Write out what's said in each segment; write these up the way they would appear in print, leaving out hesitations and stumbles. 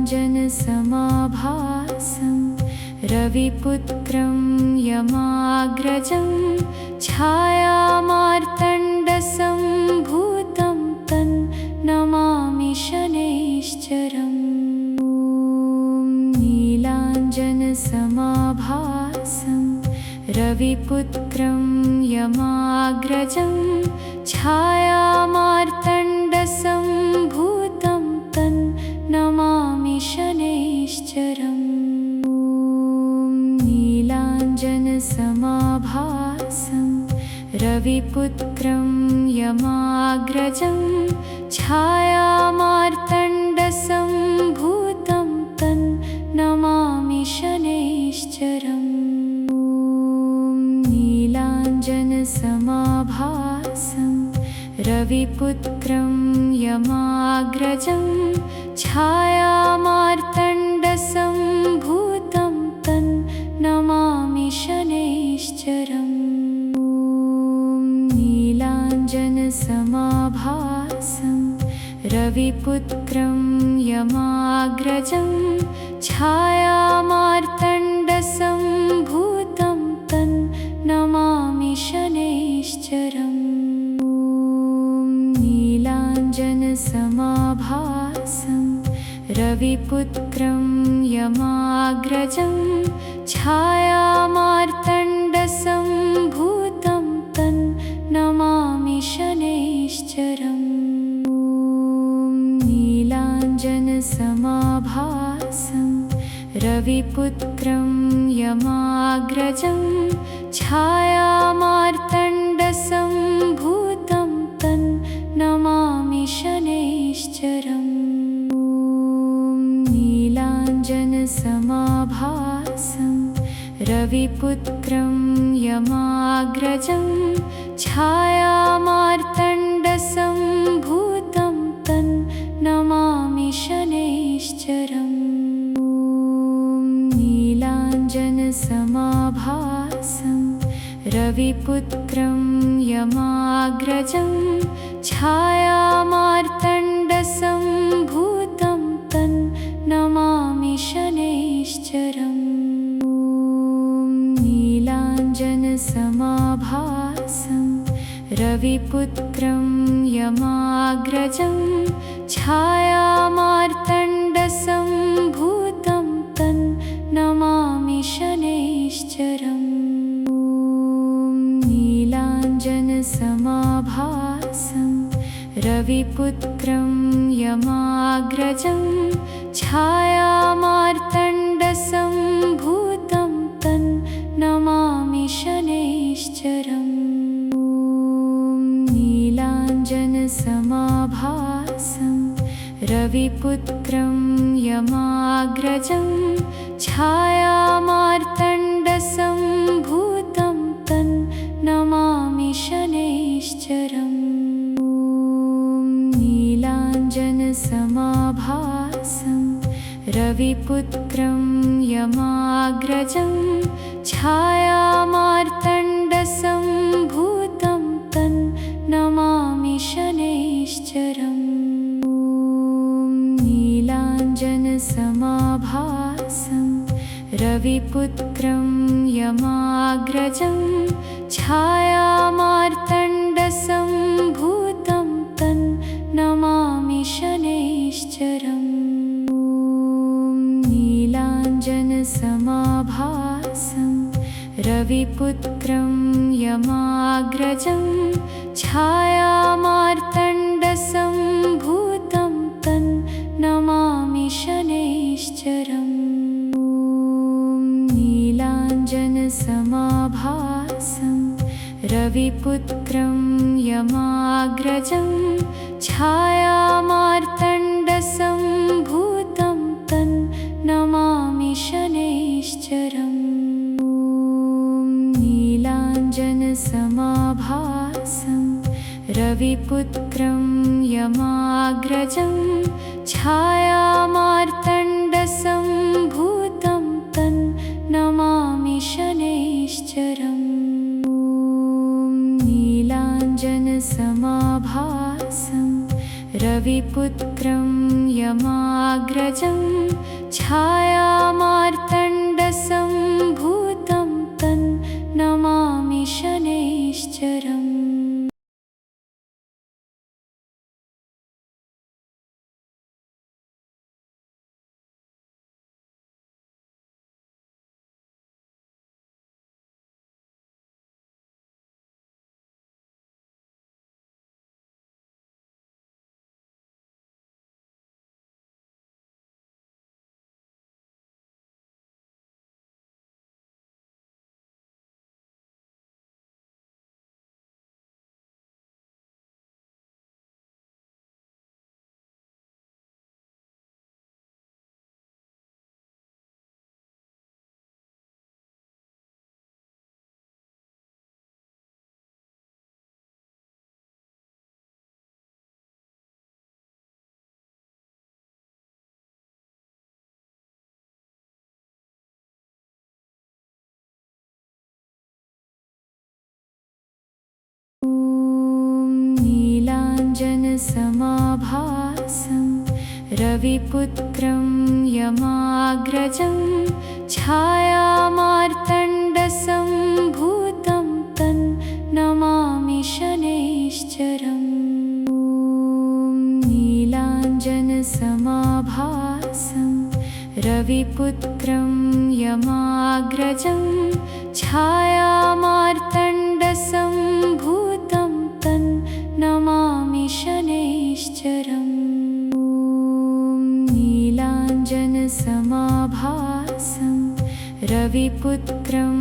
नीलाञ्जनसमाभासं रविपुत्रं यमाग्रजं छायामार्तण्डसम्भूतं तं नमामि शनैश्चरम्। नीलाञ्जनसमाभासं रविपुत्रं यमाग्रजं छायामार्तण्डसम्भूतं तं नमामि शनैश्चरम्। नीलाञ्जनसमाभासं रविपुत्रं यमाग्रजं छायामार्तण्डसम्भूतं तं नमामि शनैश्चरम्। नीलाञ्जनसमाभासं रविपुत्रं यमाग्रजं छायामार्तण्डसम्भूतं तं नमामि शनैश्चरम्। नीलाञ्जनसमाभासं रविपुत्रं यमाग्रजं छायामार्तण्डसम्भूतं तं नमामि शनैश्चरम्। नीलाञ्जनसमाभासं रविपुत्रं यमाग्रजं छायामार्तण्डसम्भूतं तं नमामि शनैश्चरम्। नीलाञ्जनसमाभासं रविपुत्रं यमाग्रजं छायामार्तण्डसम्भूतं तं नमामि शनैश्चरम्। नीलाञ्जनसमाभासं रविपुत्रं यमाग्रजं छायामार्तण्डसम्भूतं तं नमामि शनैश्चरम्। नीलाञ्जनसमाभासं रविपुत्रं यमाग्रजं छायामार्तण्डसम्भूतं तं नमामि शनैश्चरम्। नीलाञ्जनसमाभासं रविपुत्रं यमाग्रजं छायामार्तण्डसम्भूतं तं नमामि शनैश्चरम्। नीलाञ्जनसमाभासं रविपुत्रं यमाग्रजं छायामार्तण्डसम्भूतं तं नमामि शनैश्चरम्। नीलाञ्जनसमाभासं रविपुत्रं यमाग्रजं छायामार्तण्डसम्भूतं तं नमामि शनैश्चरम्। नीलाञ्जनसमाभासं रविपुत्रं यमाग्रजं छायामार्तण्डसम्भूतं तं नमामि शनैश्चरम्। नीलाञ्जनसमाभासं रविपुत्रं यमाग्रजं छायामार्तण्डसम्भूतं तं नमामि शनैश्चरम्। नीलाञ्जनसमाभासं रविपुत्रं यमाग्रजं छायामार्तण्डसम्भूतं तं नमामि शनैश्चरम्। नीलाञ्जनसमाभासं रविपुत्रं यमाग्रजं छायामार्तण्डसम्भूतं तं नमामि शनैश्चरम्। नीलाञ्जनसमाभासं रविपुत्रं यमाग्रजं छायामार्तण्डसम्भूतं तं नमामि शनैश्चरम्। नीलाञ्जनसमाभासं रविपुत्रं यमाग्रजं छायामार्तण्डसम्भूतं तन्नमामि शनैश्चरम्। नीलाञ्जनसमाभासं रविपुत्रं यमाग्रजं छायामार्तण्डसम्भूतं तन्नमामि शनैश्चरम्। नीलाञ्जनसमाभासं रविपुत्रं यमाग्रजं छायामार्तण्डसम्भूतं तन्नमामि शनैश्चरम्। नीलाञ्जनसमाभासं रविपुत्रं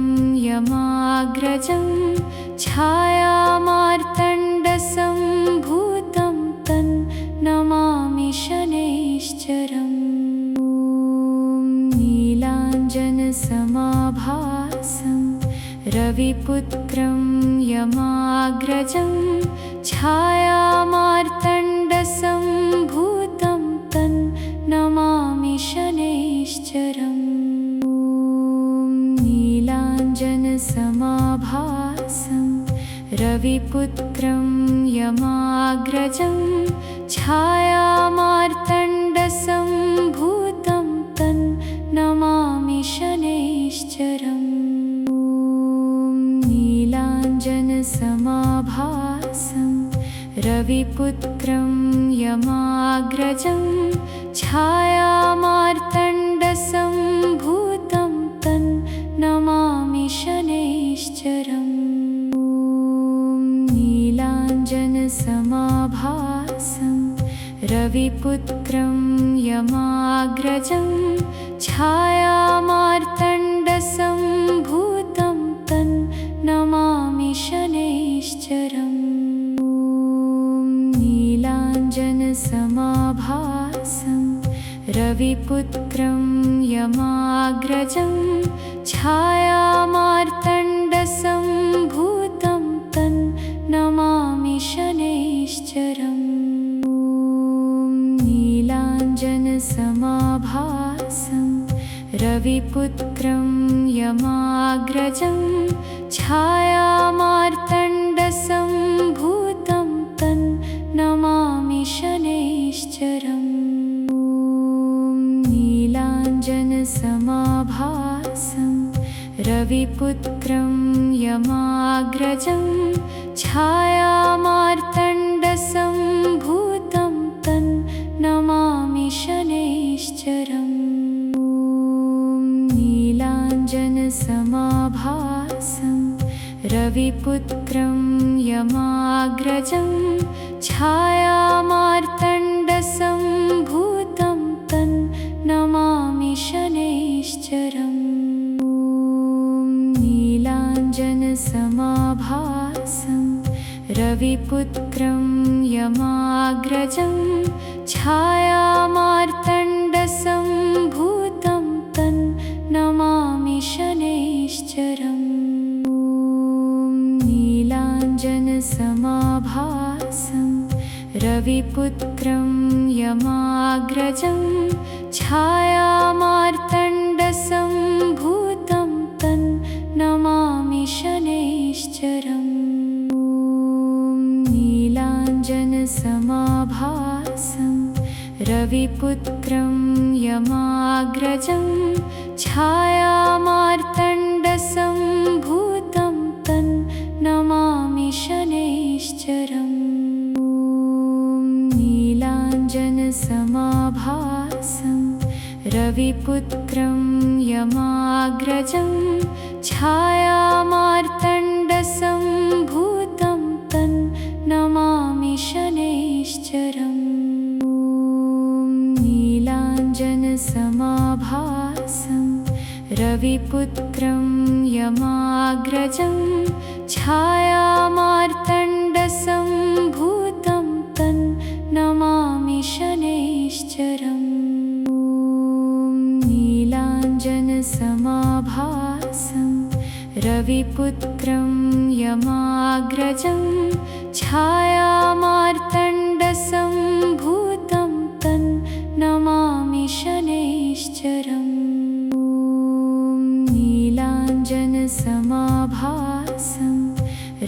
यमाग्रजं छायामार्तण्डसम्भूतं तन्नमामि शनैश्चरम्। नीलाञ्जनसमाभासं रविपुत्रं यमाग्रजं छायामार्तण्डसम्भूतं तन्नमामि शनैश्चरम्। नीलाञ्जनसमाभासं रविपुत्रं यमाग्रजं छायामार्तण्डसम्भूतं तन्नमामि शनैश्चरम्। नीलाञ्जनसमाभासं रविपुत्रं यमाग्रजं छायामार्तण्डसम्भूतं तन्नमामि शनैश्चरम्। नीलाञ्जनसमाभासं रविपुत्रं यमाग्रजं छायामार्तण्डसम्भूतं तन्नमामि शनैश्चरम्। नीलाञ्जनसमाभासं रविपुत्रं यमाग्रजं छायामार्तण्डसम्भूतं तन्नमामि शनैश्चरम्। नीलाञ्जनसमाभासं रविपुत्रं यमाग्रजं छायामार्तण्डसम्भूतं तन्नमामि शनैश्चरम्। नीलाञ्जनसमाभासं रविपुत्रं यमाग्रजं छायामार्तण्डसम्भूतं तन्नमामि शनैश्चरम्। नीलाञ्जनसमाभासं रविपुत्रं यमाग्रजं छायामार्तण्डसम्भूतं तन्नमामि शनैश्चरम्। नीलाञ्जनसमाभासं रविपुत्रं यमाग्रजं छायामार्तण्डसम्भूतं तन्नमामि शनैश्चरम्। नीलाञ्जनसमाभासं रविपुत्रं यमाग्रजं छायामार्तण्डसम्भूतं तन्नमामि शनैश्चरम्। नीलाञ्जनसमाभासं रविपुत्रं यमाग्रजं छायामार्तण्डसम्भूतं तन्नमामि शनैश्चरम् ॐ नीलाञ्जनसमाभासं रविपुत्रं यमाग्रजं छायामार्तण्डसम्भूतं तन्नमामि शनैश्चरम् नीलाञ्जनसमाभासं रविपुत्रं यमाग्रजं छायामार्तण्डसम्भूतं तन्नमामि शनैश्चरम् नीलाञ्जनसमाभासं रविपुत्रं यमाग्रजं छायामार्तण्डसम्भूतं तन्नमामि शनैश्चरम् नीलाञ्जनसमाभासं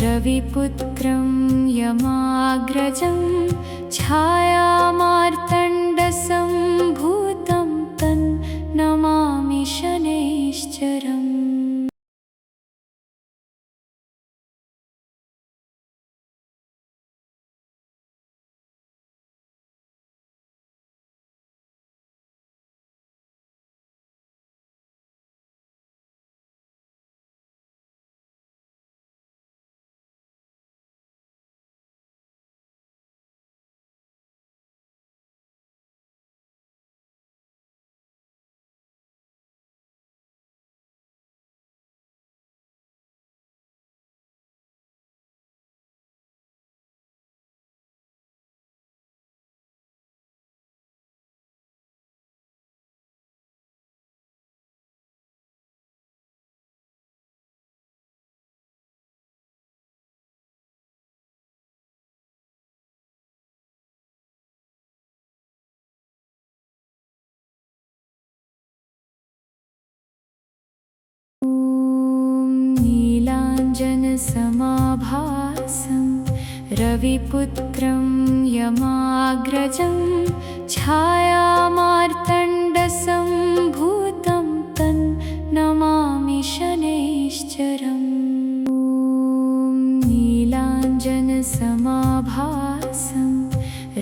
रविपुत्रं यमाग्रजं छायामार्तण्डसम्भूतं तन्नमामि शनैश्चरम् नीलाञ्जनसमाभासं रविपुत्रं यमाग्रजं छायामार्तण्डसम्भूतं तन्नमामि शनैश्चरम् नीलाञ्जनसमाभासं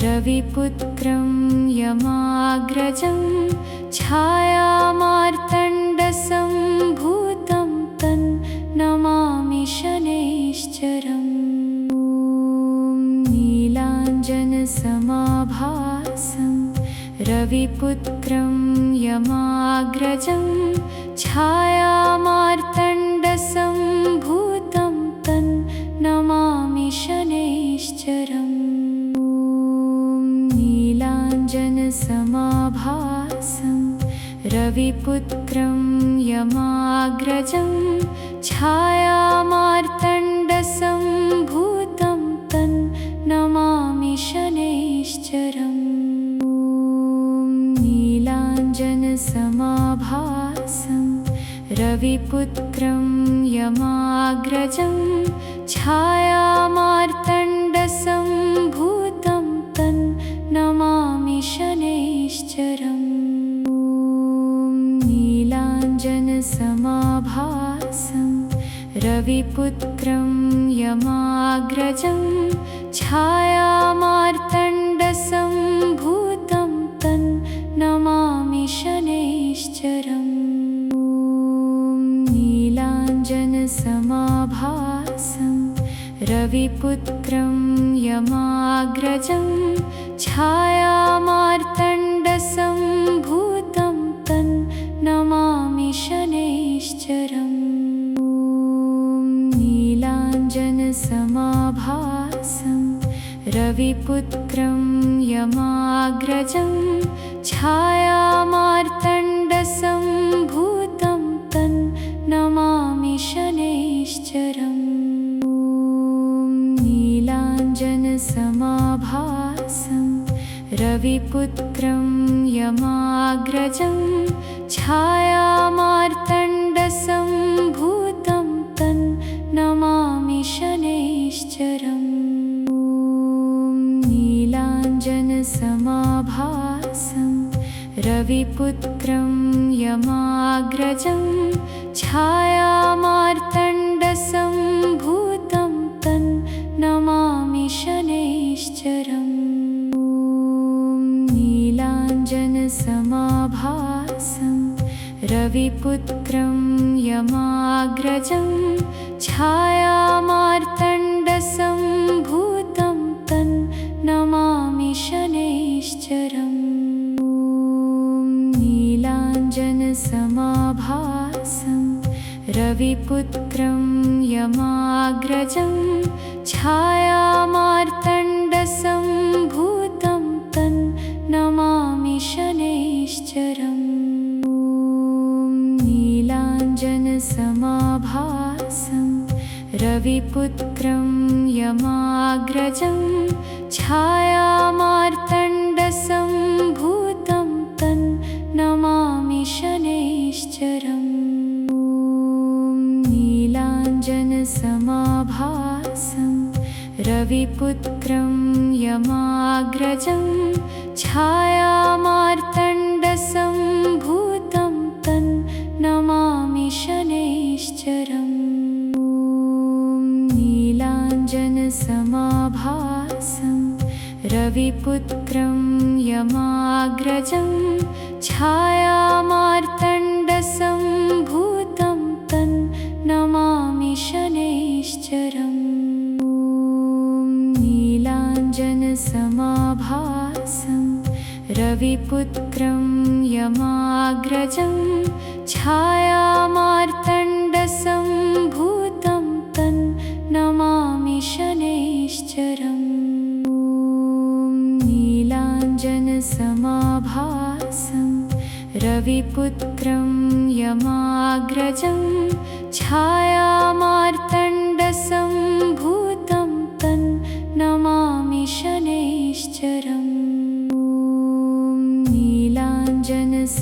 रविपुत्रं यमाग्रजं छायामार्तण्डसम्भूतं तन्नमामि शनैश्चरम् नीलाञ्जनसमाभासं रविपुत्रं यमाग्रजं छायामार्तण्डसम्भूतं तन्नमामि शनैश्चरम् नीलाञ्जनसमाभासं रविपुत्रं यमाग्रजं छायामार्तण्डसम्भूतं तन्नमामि शनैश्चरम् नीलाञ्जनसमाभासं रविपुत्रं यमाग्रजं छायामार्तण्डसम्भूतं तन्नमामि शनैश्चरम् नीलाञ्जनसमाभासं रविपुत्रं यमाग्रजं छायामार्तण्डसम्भूतं तन्नमामि शनैश्चरम् नीलाञ्जनसमाभासं रविपुत्रं यमाग्रजं छायामार्तण्डसम्भूतं तन्नमामि शनैश्चरम् नीलाञ्जनसमाभासं रविपुत्रं यमाग्रजं छायामार्तण्डसम्भूतं तन्नमामि शनैश्चरम् नीलाञ्जनसमाभासं रविपुत्रं यमाग्रजं छायामार्तण्डसम्भूतं तन्नमामि शनैश्चरम् नीलाञ्जनसमाभासं रविपुत्रं यमाग्रजं छायामार्तण्डसम्भूतं तन्नमामि शनैश्चरम् नीलाञ्जनसमाभासं रविपुत्रं यमाग्रजं छायामार्तण्डसम्भूतं तन्नमामि शनैश्चरम् नीलाञ्जनसमाभासं रविपुत्रं यमाग्रजं छायामार्तण्डसम्भूतं तन्नमामि शनैश्चरम् नीलाञ्जनसमाभासं रविपुत्रं यमाग्रजं छायामार्तण्डसम्भूतं तन्नमामि शनैश्चरम् नीलाञ्जनसमाभासं रविपुत्रं यमाग्रजं छायामार्तण्डसम्भूतं तन्नमामि शनैश्चरम् नीलाञ्जनसमाभासं रविपुत्रं यमाग्रजं छायामार्तण्डसम्भूतं तन्नमामि शनैश्चरम् नीलाञ्जनसमाभासं रविपुत्रं यमाग्रजं छायामार्तण्डसम्भूतं तन्नमामि शनैश्चरम् नीलाञ्जनसमाभासं रविपुत्रं यमाग्रजं छायामार्तण्डसम्भूतं तन्नमामि शनैश्चरम्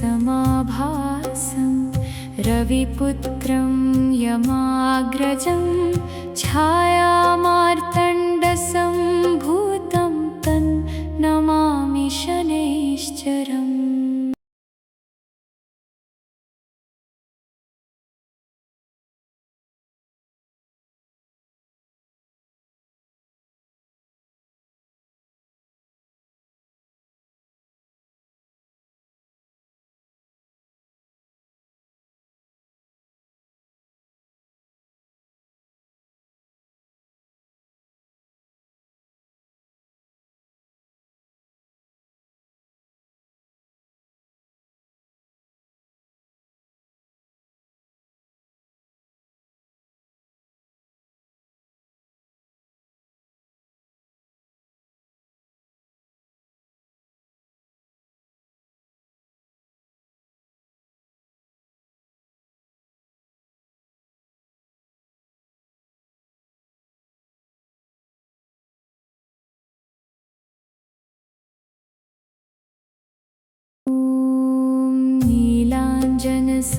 नीलाञ्जनसमाभासं रविपुत्रं यमाग्रजं छायामार्तण्डसम्भूतं तन्नमामि शनैश्चरम्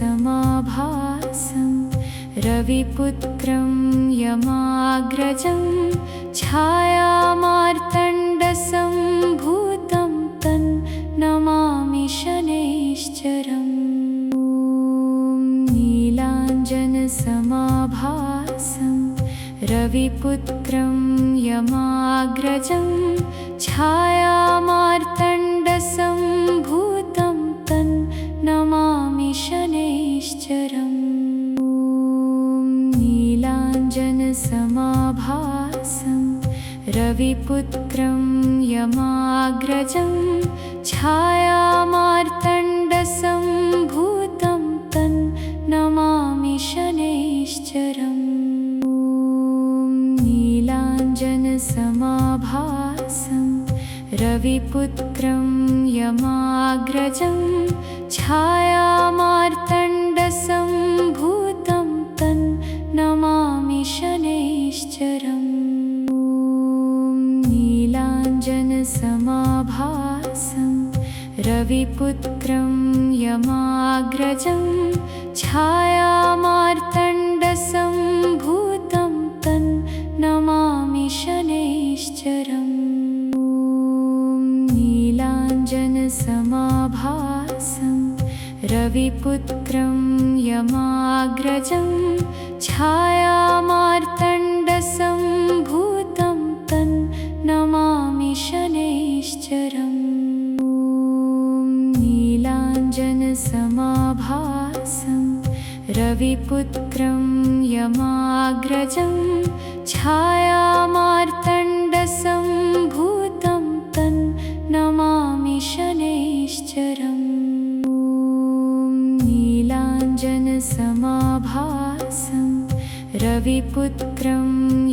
नीलाञ्जनसमाभासं रविपुत्रं यमाग्रजं छायामार्तण्डसम्भूतं तन्नमामि शनैश्चरम् नीलाञ्जनसमाभासं रविपुत्रं यमाग्रजं छायामार्तण्डसम्भूतं तन्नमामि शनैश्चरम् नीलाञ्जनसमाभासं रविपुत्रं यमाग्रजं छायामार्तण्डसम्भूतं तन्नमामि शनैश्चरम् नीलाञ्जनसमाभासं रविपुत्रं यमाग्रजं छायामार्तण्डसम्भूतं तन्नमामि शनैश्चरम् नीलाञ्जनसमाभासं रविपुत्रं यमाग्रजं छायामार्तण्डसम्भूतं तन्नमामि शनैश्चरम् नीलाञ्जनसमाभासं भासं रविपुत्रं यमाग्रजं छायामार्तण्डसम्भूतं तं नमामि शनैश्चरम् ॐ नीलाञ्जनसमाभासं रविपुत्रं यमाग्रजं छायामार्तण्डसम्भूतं तं नमामि शनैश्चरम् ॐ नीलाञ्जनसमाभासं रविपुत्रं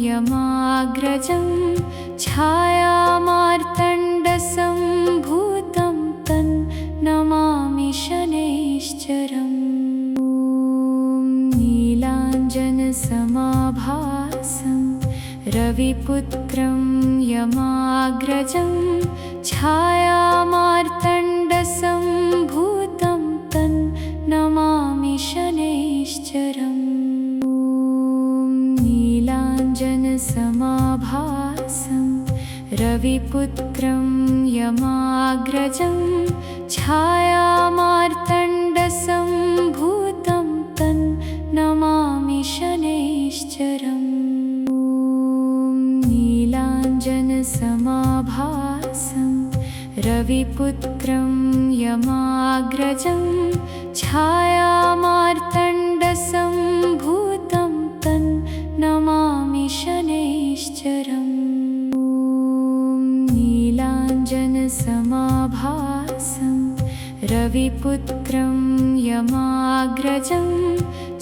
यमाग्रजं छायामार्तण्डसम्भूतं तं नमामि शनैश्चरम् ॐ नीलाञ्जनसमाभासं रविपुत्रं यमाग्रजं छायामार्तण्डसम्भूतं तं नमामि शनैश्चरम् ॐ नीलाञ्जनसमाभासं रविपुत्रं यमाग्रजं छायामार्तण्डसम्भूतं तं नमामि शनैश्चरम् ॐ नीलाञ्जनसमाभासं रविपुत्रं यमाग्रजं छायामार्तण्डसम्भूतं तं नमामि शनैश्चरम् ॐ नीलाञ्जनसमाभासं रविपुत्रं यमाग्रजं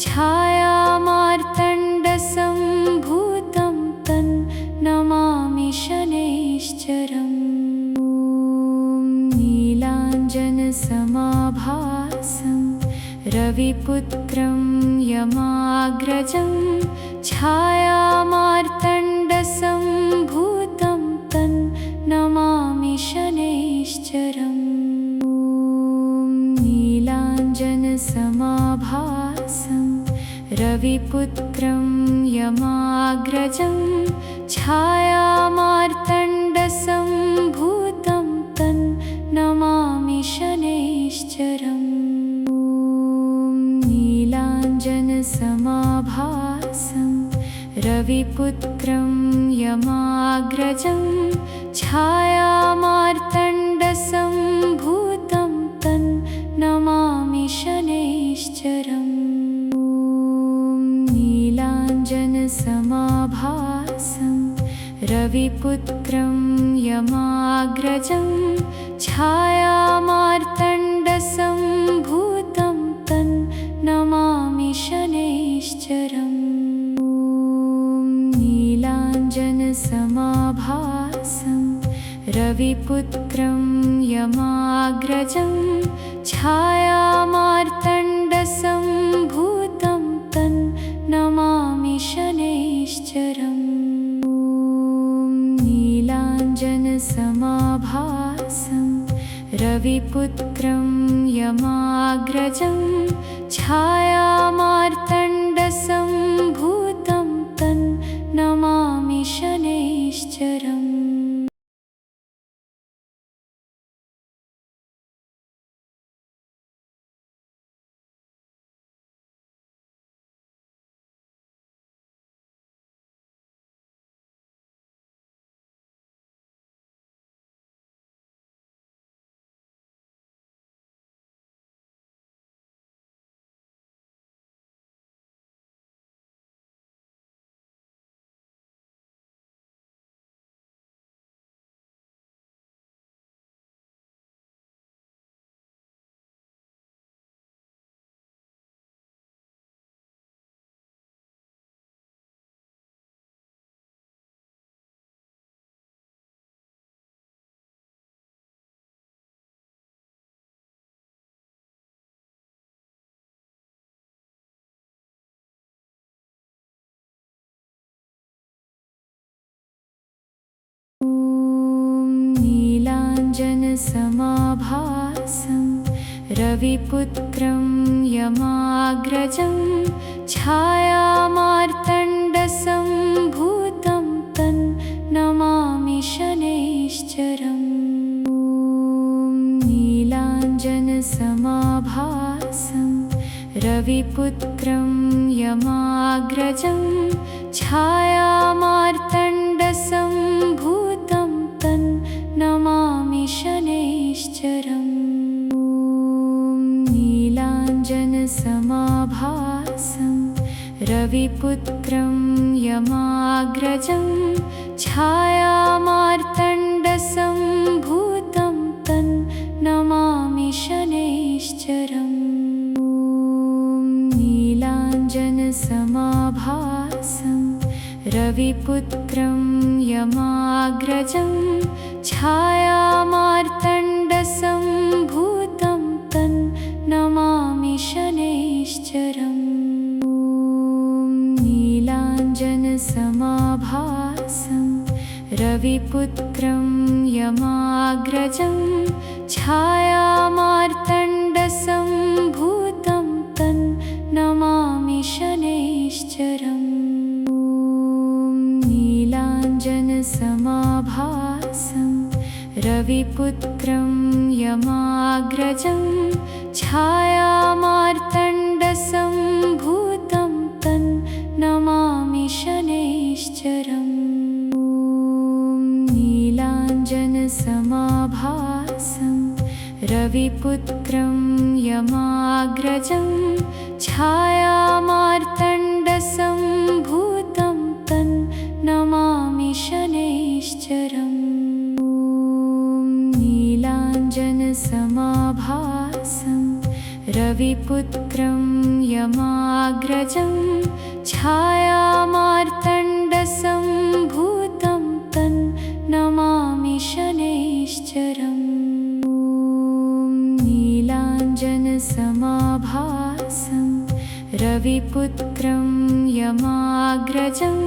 छायामार्तण्डसम्भूतं तं नमामि शनैश्चरम् ॐ नीलाञ्जनसमाभासं रविपुत्रं यमाग्रजं छायामार्तण्डसम्भूतं तं नमामि शनैश्चरम् ॐ नीलाञ्जनसमाभासं रविपुत्रं यमाग्रजं छायामार्तण्डसम्भूतं तं नमामि शनैश्चरम् ॐ नीलाञ्जनसमाभासं रविपुत्रं यमाग्रजं छायामार्तण्डसम्भूतं तं नमामि शनैश्चरम् ॐ नीलाञ्जनसमाभासं रविपुत्रं यमाग्रजं छायामार्तण्डसम्भूतं तं नमामि शनैश्चरम् ॐ नीलाञ्जनसमाभासं रविपुत्रं यमाग्रजं छायामार्तण्डसम्भूतं तं नमामि शनैश्चरम् ॐ नीलाञ्जनसमाभासं रविपुत्रं यमाग्रजं छायामार्तण्डसम्भूतं तं नमामि शनैश्चरम् नीलाञ्जनसमाभासं रविपुत्रं यमाग्रजं छायामार्तण्डसम्भूतं तं नमामि शनैश्चरम् ॐ नीलाञ्जनसमाभासं रविपुत्रं यमाग्रजं छायामार्तण्डसम्भूतं तं नमामि शनैश्चरम् ॐ नीलाञ्जनसमाभासं रविपुत्रं यमाग्रजं छायामार्तण्डसम्भूतं तं नमामि शनैश्चरम् ॐ नीलाञ्जनसमाभासं रविपुत्रं यमाग्रजं छायामार्तण्डसम्भूतं तं नमामि शनैश्चरम् ॐ नीलाञ्जनसमाभासं रविपुत्रं यमाग्रजं छायामार्तण्डसम्भूतं तं नमामि शनैश्चरम् ॐ नीलाञ्जनसमाभासं रविपुत्रं यमाग्रजं छायामार्तण्डसम्भूतं तं नमामि शनैश्चरम् ॐ नीलाञ्जनसमाभासं रविपुत्रं यमाग्रजं छायामार्तण्डसम्भूतं तं नमामि शनैश्चरम् ॐ नीलाञ्जनसमाभासं रविपुत्रं यमाग्रजं छायामार्तण्डसम्भूतं तं नमामि शनैश्चरम् ॐ नीलाञ्जनसमाभासं रविपुत्रं यमाग्रजं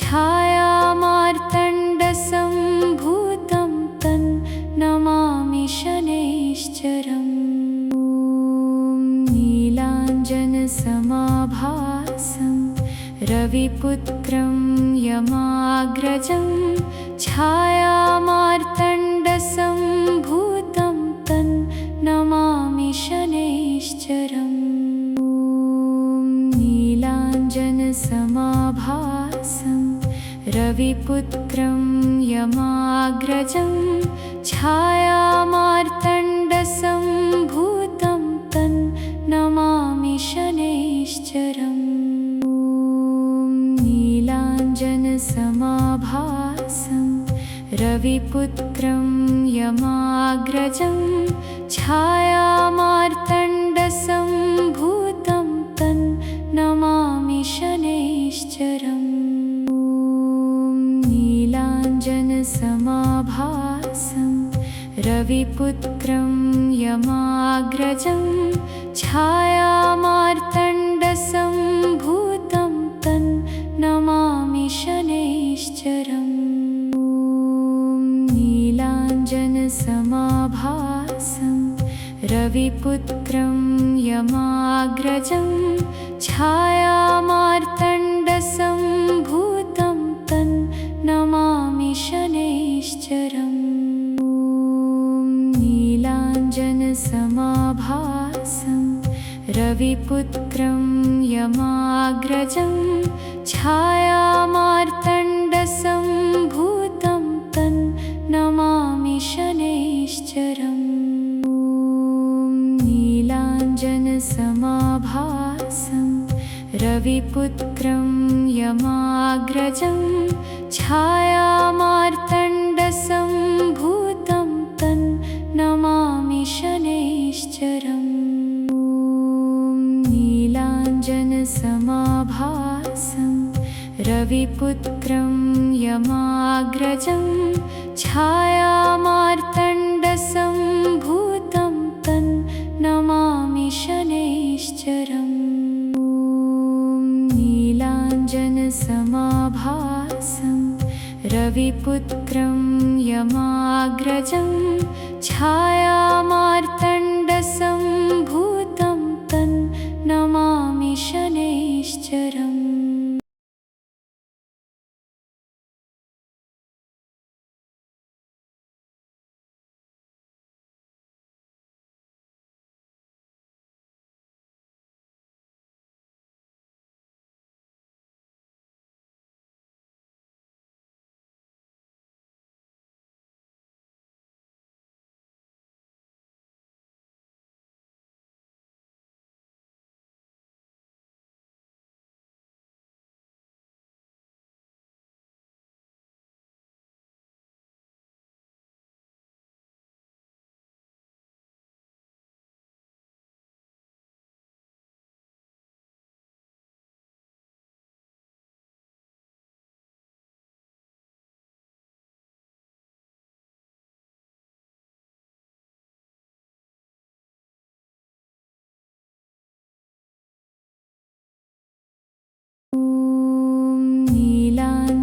छायामार्तण्डसम्भूतं तं नमामि शनैश्चरम् ॐ नीलाञ्जनसमाभासं रविपुत्रं यमाग्रजं छायामार्तण्डसम्भूतं तं नमामि शनैश्चरम् ॐ नीलाञ्जनसमाभासं रविपुत्रं यमाग्रजं छायामार्तण्डसम्भूतं तं नमामि शनैश्चरम् ॐ नीलाञ्जनसमाभासं रविपुत्रं यमाग्रजं छायामार्तण्डसम्भूतं तं नमामि शनैश्चरम् ॐ नीलाञ्जनसमाभासं रविपुत्रं यमाग्रजं छायामार्तण्डसम्भूतं तं नमामि शनैश्चरम् ॐ नीलाञ्जनसमाभासं रविपुत्रं यमाग्रजं छायामार्तण्डसम्भूतं तं नमामि शनैश्चरम् ॐ नीलाञ्जनसमाभासं रविपुत्रं यमाग्रजं छायामार्तण्डसम्भूतं तं नमामि शनैश्चरम् ॐ नीलाञ्जनसमाभासं रविपुत्रं यमाग्रजं छायामार्तण्डसम्भूतं तं नमामि शनैश्चरम् ॐ नीलाञ्जनसमाभासं रविपुत्रं यमाग्रजं छायामार्तण्डसम्भूतं तं नमामि शनैश्चरम् ॐ नीलाञ्जनसमाभासं रविपुत्रं यमाग्रजं छायामार्तण्डसम्भूतं तं नमामि शनैश्चरम्।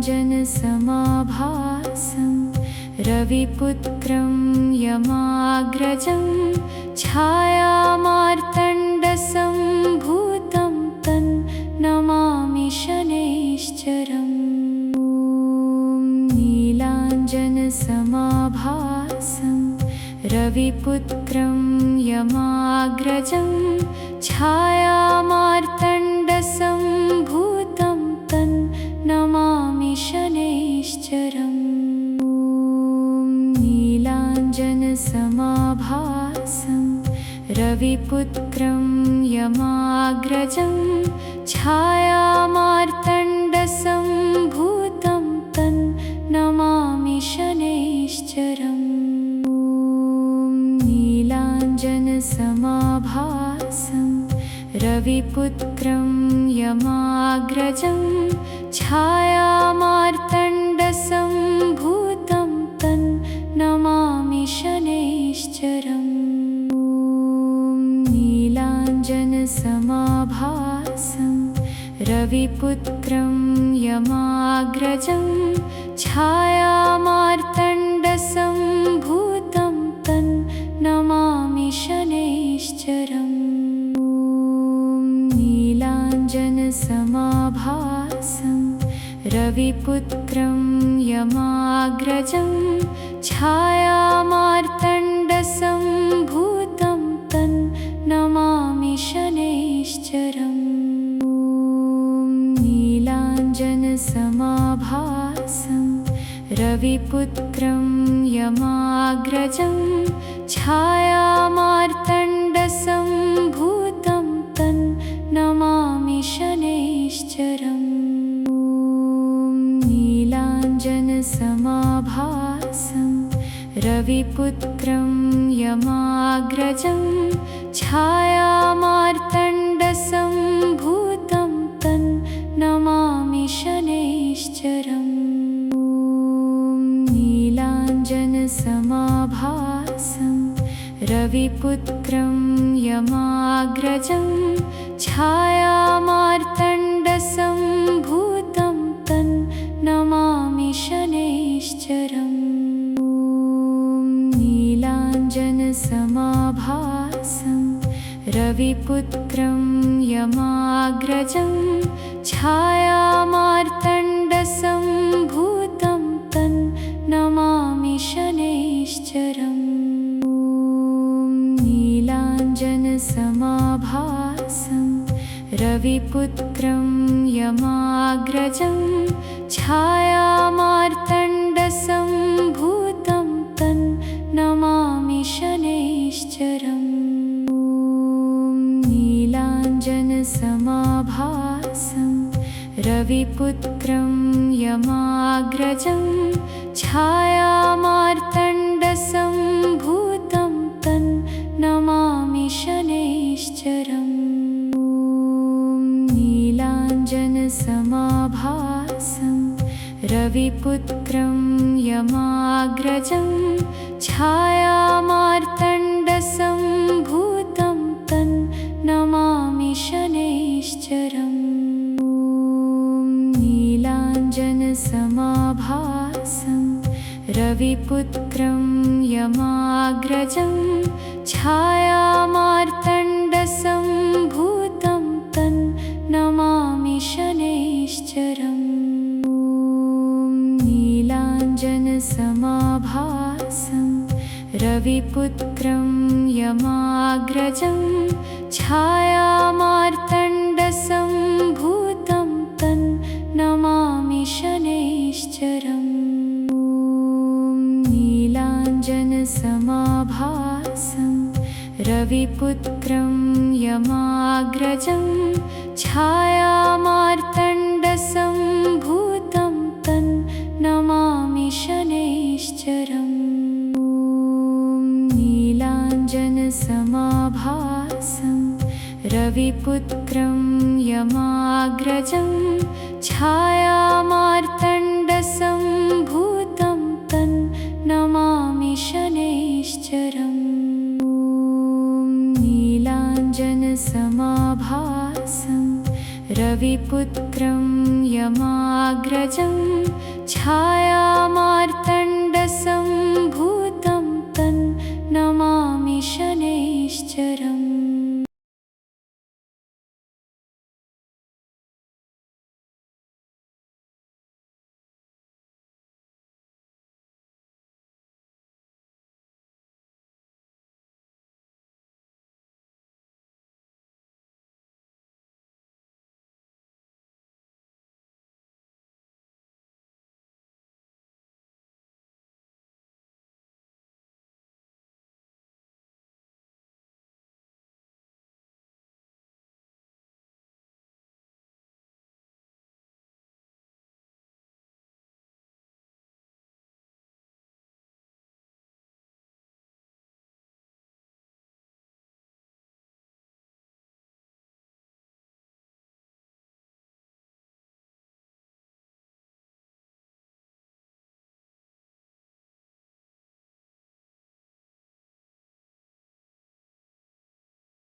नीलाञ्जनसमाभासं रविपुत्रं यमाग्रजं छायामार्तण्डसम्भूतं तं नमामि शनैश्चरम् नीलाञ्जनसमाभासं रविपुत्रं यमाग्रजं छायामार्तण्डसम्भूतं तं नमामि शनैश्चरम् नीलाञ्जनसमाभासं रविपुत्रं यमाग्रजं छायामार्तण्डसम्भूतं तं नमामि शनैश्चरम् नीलाञ्जनसमाभासं रविपुत्रं यमाग्रजं छायामार्तण्डसम्भूतं तं नमामि शनैश्चरम् नीलाञ्जनसमाभासं रविपुत्रं यमाग्रजं छायामार्तण्डसम्भूतं तं नमामि शनैश्चरम् नीलाञ्जनसमाभासं रविपुत्रं यमाग्रजं छायामार्तण्डसम्भूतं तं नमामि शनैश्चरम् नीलाञ्जनसमाभासं रविपुत्रं यमाग्रजं छायामार्तण्डसम्भूतं तं नमामि शनैश्चरम् नीलाञ्जनसमाभासं रविपुत्रं यमाग्रजं छायामार्तण्डसम्भूतं तं नमामि शनैश्चरम् नीलाञ्जनसमाभासं रविपुत्रं यमाग्रजं छायामार्तण्डसम्भूतं तं नमामि शनैश्चरम् नीलाञ्जनसमाभासं रविपुत्रं यमाग्रजं छायामार्तण्डसम्भूतं तं नमामि शनैश्चरम् नीलाञ्जनसमाभासं रविपुत्रं यमाग्रजं छायामार्तण्डसम्भूतं तं नमामि शनैश्चरम् नीलाञ्जनसमाभासं रविपुत्रं यमाग्रजं छायामार्तण्डसम्भूतं तं नमामि शनैश्चरम् नीलाञ्जनसमाभासं रविपुत्रं यमाग्रजं छायामार्तण्डसम्भूतं तं नमामि शनैश्चरम् नीलाञ्जनसमाभासं रविपुत्रं यमाग्रजं छायामार्तण्डसम्भूतं तं नमामि शनैश्चरम् नीलाञ्जनसमाभासं रविपुत्रं यमाग्रजं छायामार्तण्डसम्भूतं तं नमामि शनैश्चरम् नीलाञ्जनसमाभासं रविपुत्रं यमाग्रजं छायामार्तण्डसम्भूतं तं नमामि शनैश्चरम् नीलाञ्जनसमाभासं रविपुत्रं यमाग्रजं छायामार्तण्डसम्भूतं तं नमामि शनैश्चरम् नीलाञ्जनसमाभासं रविपुत्रं यमाग्रजं छायामार्तण्डसम्भूतं तं नमामि शनैश्चरम्।